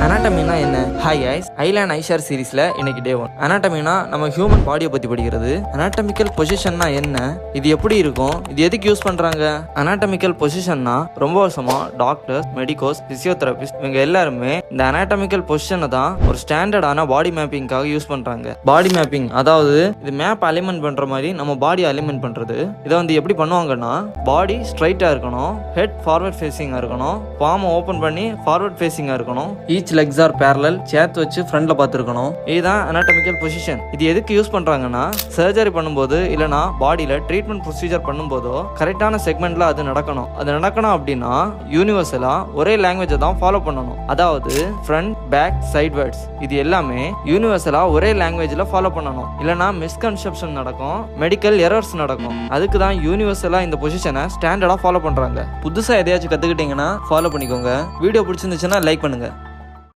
அனாட்டமினா என்ன? Hi guys, island ஐஷார் சீரீஸ்ல இன்னைக்கு டே 1. அனாட்டமினா நம்ம ஹியூமன் பாடியை பத்தி படிக்கிறது. அனாட்டமிக்கல் பொசிஷன்னா என்ன, இது எப்படி இருக்கும், இது எதுக்கு யூஸ் பண்றாங்க? அனாட்டமிக்கல் பொசிஷன்னா ரொம்ப வருஷமா டாக்டர்ஸ், மெடிக்கோஸ், பிசியோதெரபிஸ்ட் இவங்க எல்லாருமே இந்த அனாட்டமிக்கல் பொசிஷனை தான் ஒரு ஸ்டாண்டர்டான பாடி மேப்பிங்காக யூஸ் பண்றாங்க. பாடி மேப்பிங் அதாவது இது மேப் அலைன்மெண்ட் பண்ற மாதிரி நம்ம பாடி அலைன்மெண்ட் பண்றது. இதை எப்படி பண்ணுவாங்கன்னா, பாடி ஸ்ட்ரைட்டா இருக்கணும், ஹெட் ஃபார்வர்ட் ஃபேசிங்கா இருக்கணும், பாம் ஓபன் பண்ணி ஃபார்வர்ட் ஃபேசிங்கா இருக்கணும், ஈச் லெக்ஸ் ஆர் பேரலல், சேர்த்து வச்சு ஃப்ரண்ட்ல பார்த்துருக்கணும். இதுதான் அனாட்டமிக்கல் பொசிஷன். இது எதுக்கு யூஸ் பண்றாங்கன்னா, சர்ஜரி பண்ணும்போது இல்லைனா பாடியில ட்ரீட்மெண்ட் ப்ரொசீஜர் பண்ணும்போதோ கரெக்டான செக்மெண்ட்ல அது நடக்கணும். அப்படின்னா யூனிவர்சலா ஒரே லாங்குவேஜை தான் ஃபாலோ பண்ணணும். அதாவது ஃப்ரண்ட், பேக், சைட்வேர்ட்ஸ் இது எல்லாமே யூனிவர்சலா ஒரே லாங்குவேஜ்ல ஃபாலோ பண்ணணும். இல்லைனா மிஸ்கன்செப்ஷன் நடக்கும், மெடிக்கல் எரர்ஸ் நடக்கும். அதுக்கு தான் யூனிவர்சலா இந்த பொசிஷனை ஸ்டாண்டர்டா ஃபாலோ பண்றாங்க. புதுசா எதையாச்சும் கத்துக்கிட்டீங்கன்னா ஃபாலோ பண்ணிக்கோங்க. வீடியோ பிடிச்சிருந்துச்சுன்னா லைக் பண்ணுங்க.